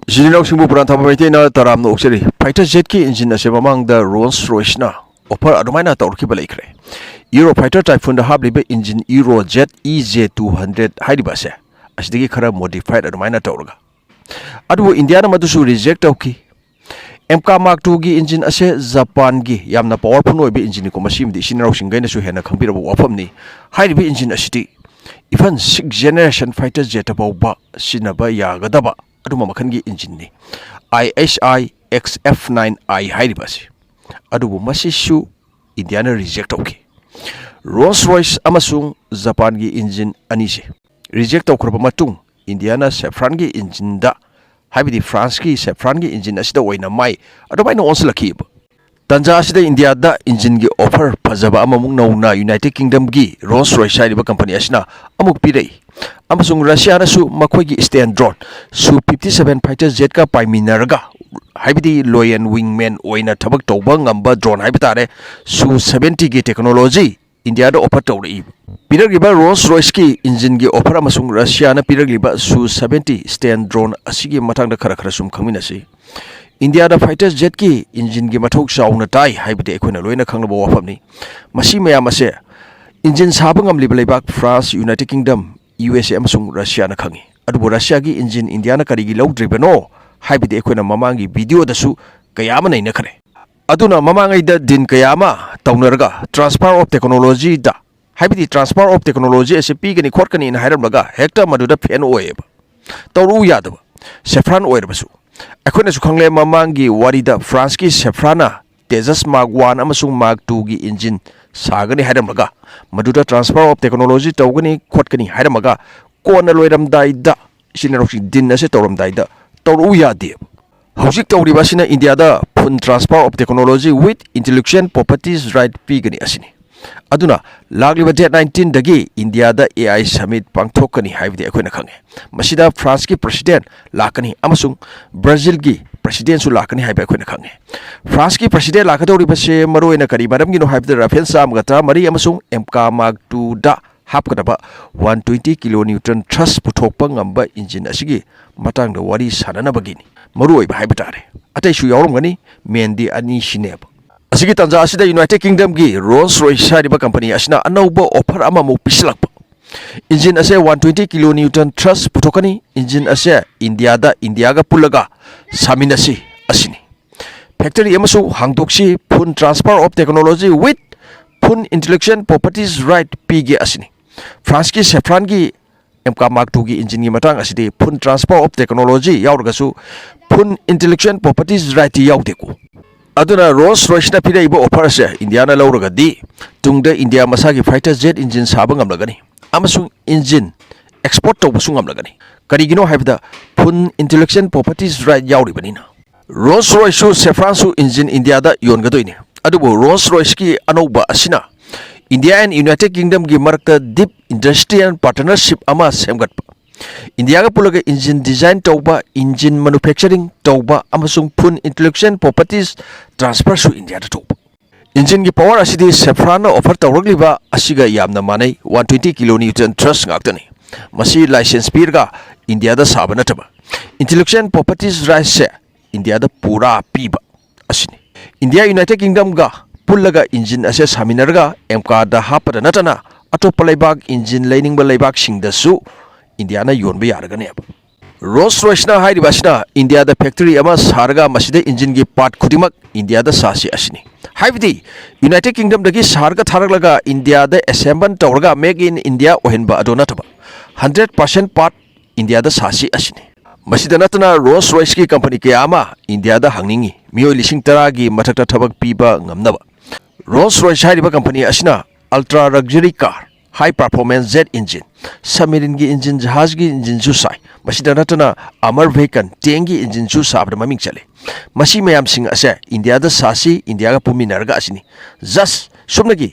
Jinau Simbu Purantha Maitena Taram no Oxeri. Fighter jet ki engine ase mamang the Rolls Royce na. Offer adumaina taurki balekre. Eurofighter Typhoon da hablibe engine Eurojet EJ200 haidiba se. Asidigi khara modified adumaina taurga. Adu Indiana madusu reject tauki. MK Mark II gi engine ase Japan gi yamna powerful oibe engine ko masimdi sinarau singaina su hena khambirabu wafamni. Haidibe engine asiti even 6th generation fighter jet abauba sinaba yagadaba. Aduma makhangi engine ni ISI XF9I hairibasi adubu masishu Indiana reject okay. Rolls Royce amasung Japan gi engine anise reject okraba matung Indiana Safran gi engine da haibidi France gi Safran gi engine asida oina mai adubaina onslakib tanja asida India da engine gi offer phajaba amamung nauna United Kingdom gi Rolls Royce haiba company asina amuk pirei amasung Russia na su makhoi gi stand drone su 57 fighter jet ka paiminarga haibidi loyan wingman oina thabak tawba ngamba drone haibitare su 70 gi technology India da offer tawri piragiba Rolls Royce ki engine gi offer amasung Russia na piragiba su 70 stand drone asigi matang da khara khara sum khangminasi India da fighter jet ki engine gi mathok sauna tai haibidi ekhoina loina khanglabo wafamni masi mayam ase engine sabang amli leibak France United Kingdom USA amasung Russia na khangi adubo Russia gi engine India na karigi lawdribano haibidi ekhoina mamangi video dasu kayama naina khare aduna mamangai da din kayama tawnarga transfer of technology da haibidi transfer of technology ase pigani khotkani na hairamlaga hekta maduda fen oeba tawru yadaba Safran oirbasu ekhoina su khangle mamangi warida France ki Safrana Tejas Mark 1 amasung Mark 2 gi engine sagani hairamlaga maduda transfer of technology tawgani khotkani hairamaga kona loiram daida sinaroksi din ase tawram daida tawru yade hojik tawriba sina India da phun transfer of technology with intellectual properties right pigani asini aduna lagliba date 19 dagi India da AI summit pangthokani haibidi ekhoina khange masida France ki president lakani amasung Brazil gi president su lakani haiba ekhoina khange France ki president lakadori base maroina kari maram gi no haibida Rafael samgata mari amasung MK Mark II da hapkadaba 120 kilonewton thrust puthokpa ngamba engine asigi matang da wari sanana bagini maroi ba haibitare atai su yawromgani mendi ani shineb asigi tanja asida United Kingdom gi Rolls Royce hariba company asina anauba offer ama mu pislakpa engine ase 120 kilonewton thrust puthokani engine ase India ga pulaga saminasi asini factory amasu hangdoksi phun transfer of technology with phun intellectual properties right pige asini France ki Safran gi MK Mark II gi engine gi matang asidi phun transfer of technology yaurgasu phun intellectual properties right yaudeko aduna Rolls Royce na pira ibo offer ase India na lauraga di tungda India masagi fighter jet engine sabang amlagani amasung engine export tawbasung amlagani karigino haibda phun intellectual properties right yauribanina Rolls Royce su Safran su engine India da yongadoini adubo Rolls Royce ki anauba asina India and United Kingdom gi marakta deep industrial partnership ama semgatpa India ga pulaga engine design tawba engine manufacturing tawba amasung phun intellectual properties transfer su India da tawba engine gi power asidi Safran offer tawragliba asiga yamna manai 120 kilonewton thrust ngaktani masi license pirga India da sabana taba intellectual properties rights se India da pura piba asini India United Kingdom ga pullaga engine ase saminarga MK da hapada natana atopa leibak engine lening ba leibak singda su India na yonba yaragane Rolls Royce na hairibasina India da factory ama sarga masida engine gi part khudimak India da sasi asini haibidi United Kingdom dagi sarga tharaglaga India da assemble tawraga make in India ohenba adona taba 100% part India da sasi asini masida natana Rolls Royce ki company ke ama India da hangningi miyoi lising tara gi mathakta thabak piba ngamnaba Rolls Royce hariba company asina ultra luxury car high performance jet engine submarine gi engine jahaz gi engine su sai masida natana amar vehicle tank gi engine su sabda maming chale masi mayam sing ase India da sasi India ga puminarga asini just sumnagi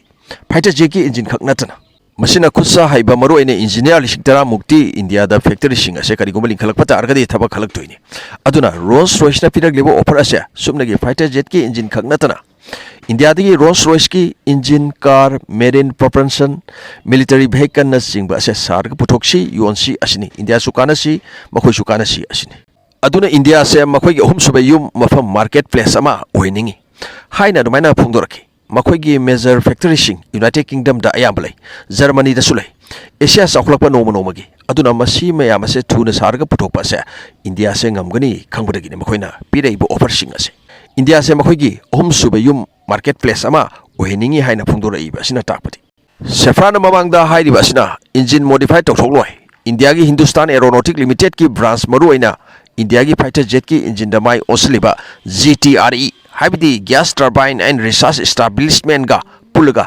fighter jet gi engine khak natana masina khutsa haiba maro ene engineer lising tara mukti India da factory sing ase kari gomali khalak pata argadi thaba khalak toini aduna Rolls Royce na pirak lebo offer ase sumnagi fighter jet gi engine khak natana India dagi Rolls Royce ki engine car marine propulsion military vehicle na singba ase sarga puthokshi yonsi asini India sukana si makhoi sukana si asini aduna India se makhoi gi ahum subai yum mafam marketplace ama oiningi haina dumaina phongdoraki makhoi gi major factory sing United Kingdom da ayamblai Germany da sulai Asia saklakpa noma gi aduna masi mayam se thuna sarga puthokpa se India se ngamgani khangbadagi ne makhoina piraibu offer sing ase India se makhoi gi ahum subai yum marketplace ama oiningi haina phongdorai ba sina takpati Safran mamangda hairi ba sina engine modified toksokloi India ki Hindustan Aeronautic Limited ki branch maruaina India ki fighter jet ki engine damai osliba GTRE haibidi gas turbine and research establishment ga pulaga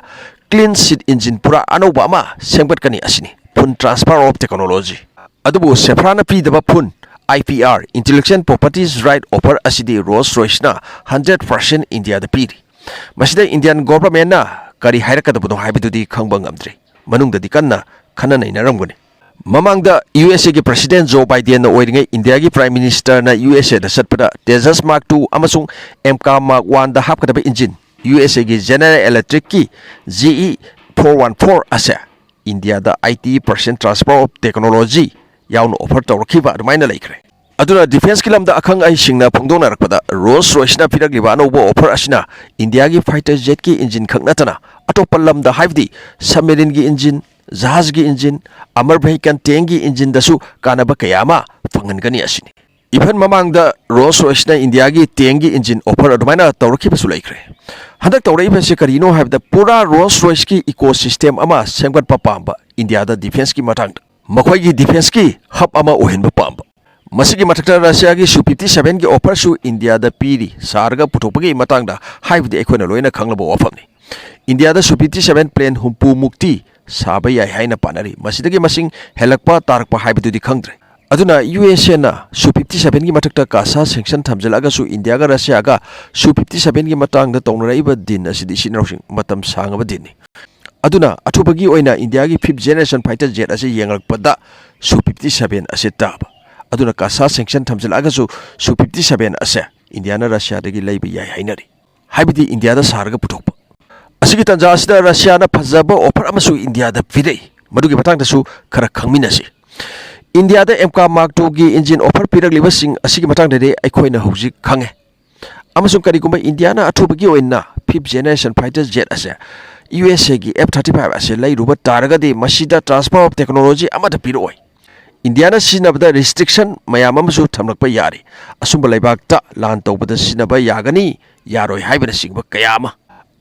clean seat engine pura anoba ama sengbatkani asini phun transfer of technology adubu Safran pidaba phun IPR intellectual properties right offer asidi Rolls Royce na 100% India da piri masida Indian government na kari hairakadabudo haibidudi khangba ngamdre manungdadi kanna khanana inaramgani Mamangda USA ki President Joe Biden na oiringai India ki Prime Minister na USA da satpada Tejas Mark II amasung MK Mark I da hapkadaba engine USA ki General Electric ki GE 414 ase India da 80% transfer of technology yauna offer tawrakiba adumaina laikre aduna defense ki lamda akhang ai singna phongdona rakpada Rolls Royce na piragliba anobo offer asina India ki fighter jet ki engine khaknatana atopa lamda haibdi submarine ki engine Jahaz ki engine, Amar Vehicle tank ki engine dasu kanaba kayama phangangani asini. Even mamang da Rolls Royce na India ki tank ki engine offer adumaina tawraki basu laikre. Handak tawrai base karino habda pura Rolls Royce ki ecosystem ama sengbat papamba India da defense ki matang. Makhoi ki defense ki hub ama ohen papamba. Masigi matakta Russia ki Su-57 ki offer su India da piri sarga putopagi matang da haibdi ekhoina loina khanglabo offer ni. India da Su-57 plane humpu mukti Saba yai haina panari masidagi masing helakpa tarakpa haibidudi khangdre aduna USA na Su-57 gi matakta kasa sanction thamjalaga su India ga Russia ga Su-57 gi matang da tongraiba din asidi sinrausing matam sangaba din aduna athubagi oina India gi 5th generation fighter jet ase yengalakpada Su-57 ase taba aduna kasa sanction thamjalaga su Su-57 ase India na Russia dagi leiba yai hainari haibidi India da sarga puthokpa Asigi tanja asida Russia na phajaba offer amasu India da pidai madugi batang dasu khara khangminasi India da MK Mark II gi engine offer piragliba sing asigi matang de aikhoina hojik khange amasung karigumba India na athubagi oina 5th generation fighter jet ase USA gi F-35 ase lairuba taraga de masida transfer of technology amada piroi India na sinabada restriction mayam amasu thamlakpa yari asumba laibakta lan tawbada sinaba yagani yaroi haibana singba kayama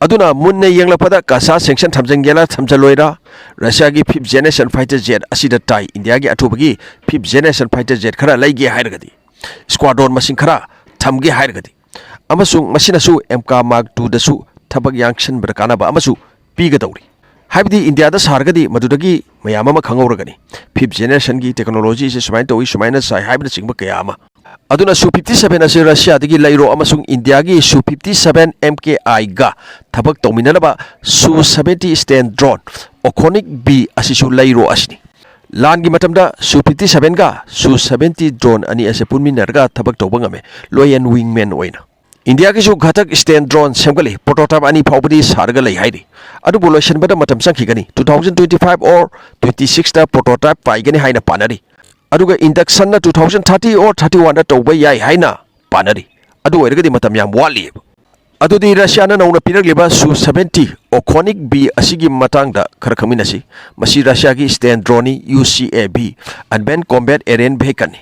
Aduna munne yenglakpada kasa sanction thamjanggela thamjaloira Russia gi 5th generation fighter jet asida tai India gi athubagi 5th generation fighter jet khara laige hairagadi squadron masing khara thamge hairagadi amasung masina su MK Mark II da su thabak yangshan brakana ba amasu piga dawri haibdi India da sargadi madudagi mayama ma khangoragani 5th generation gi technology se sumain towi sumaina sai haibna singba kayama aduna Su-57 ase Russia dagi lairo amasung India gi Su-57 MKI ga thabak tawminanaba Su-70 stand drone Oconic B asisu lairo asini lan gi matamda Su-57 ga Su-70 drone ani ase punminarga thabak tawbangame loyan wingman oina India ki su ghatak stand drone semgali prototype ani phawbadi sarga lai hairi adu bolotion bada matam sangkhigani 2025 or 26 da prototype paigani haina panari aduga induction na 2030 or 31 da tawba yai haina panari adu oiragadi matam yam wali adudi Russia na nauna piragliba Su-70 Oconic B asigi matangda kharkhaminasi masi Russia gi stand drone UCAV unmanned combat aerial vehicle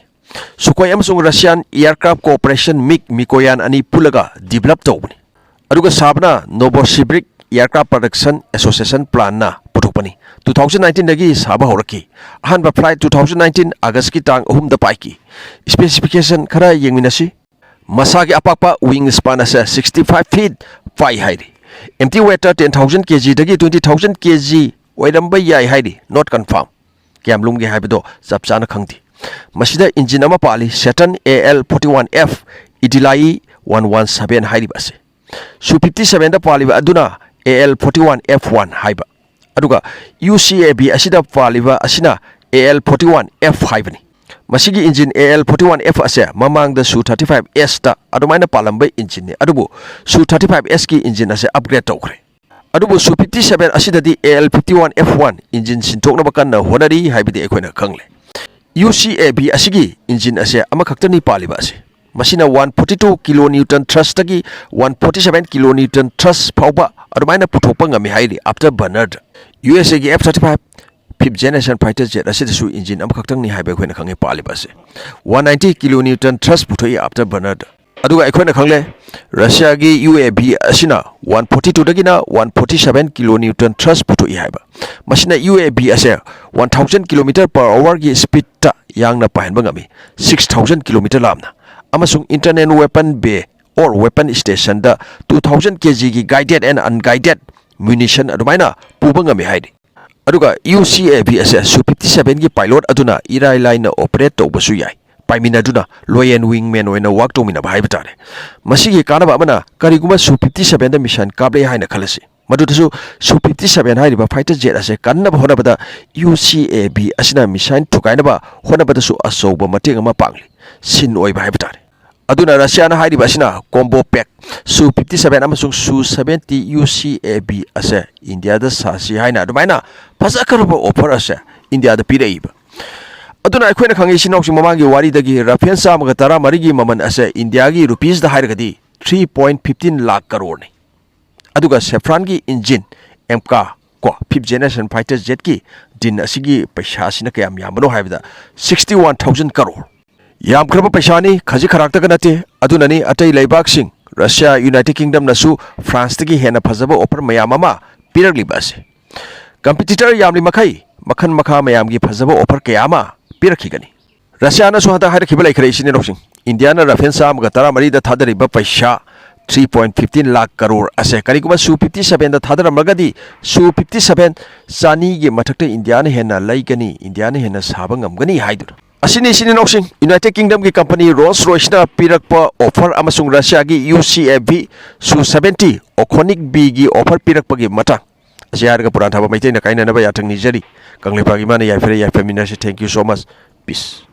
Sukhoi amsung Russian Aircraft Corporation Mikoyan ani pulaga develop tawbani aduga sabna Novosibirsk Aircraft Production Association plan na puthokpani 2019 dagi saba horaki ahanba flight 2019 August ki tang 3 da paiki specification khara yengminasi masagi apakpa wing span asa 65 feet 5 hairi empty weight 10,000 kg dagi 20,000 kg oiramba yai hairi not confirm kyam lumge haibido chapchana khangti masida engine ama pali Saturn AL41F idilai 117 hairi base Su-57 da pali aduna AL41F1 haiba aduga UCAV asida paliba asina AL41F haibani masigi engine AL41F ase mamang da Su-35S ta adumaina palamba engine ne adubu Su-35S ki engine ase upgrade tawkre adubu Su-57 asida di AL51F1 engine sintokna bakanna honari haibidi ekhoina khangle UCAV asigi engine ase amakhakta ni paliba ase masina 142 kilonewton thrust tagi 147 kilonewton thrust phauba adumaina puthokpa ngami hairi afterburner USA gi F-35 fifth generation fighter jet asidasu engine amakhakta ni haiba khoina khange paliba ase 190 kilonewton thrust puthoi afterburner aduga akhona khangle Russia gi UAV asina 142 dagina 147 kilonewton thrust puthoi haiba masina UAV ase 1000 km/h gi speed ta yangna pahenba ngami 6000 km lamna amasung internet weapon bay or weapon station da 2000 kg gi guided and unguided munition adumaina puba ngami haidi aduga UCAV ase Su-57 gi pilot aduna irai line operate tobasu yai paimina duna loy and wingman oina work to mina bhai batare masigi kanaba amana kariguma Su-57 da mission kable haina khalasi madudasu Su-57 hairiba fighter jet ase kannaba honabada UCAV asina mission thukainaba honabada su asoba mateng ama pangli sin oi bhai batare aduna Russia na hairiba asina combo pack Su-57 amasung Su-70 UCAV ase India da sasi haina adumaina Fhajakhraba offer ase India da piraiba aduna akhona khangi sinausi mamangi wari dagi Rafael Samaga tara marigi maman ase India gi rupees da hairagadi 3.15 lakh crore ni aduga Saffron gi engine MK ko fifth generation fighter jet ki din asigi paisa sina kayam yambano haibda 61000 crore yam khraba paisa ni khaji kharak ta ganate aduna ni atai laibak sing Russia United Kingdom nasu France tagi hena phajaba offer mayam ama piragli base competitor yamli makhai makhan makha mayam gi phajaba offer kayama pirakigani Russia na suhata haira khibala ikhre isini noksing India na Rafael Samaga tara mari da thadari ba paisa 3.15 lakh crore ase kariguma Su-57 da thadara magadi Su-57 sani gi mathakta India na hena laigani India na hena saba ngamgani haidur asini sini noksing United Kingdom gi company Rolls-Royce na pirakpa offer amasung Russia gi UCAV Su-70 Oconic B gi offer pirakpa gi matang asiarga puran thaba maitei na kaina na ba yathang ni jari kangle pagi mana yaifere yaifamina se thank you so much peace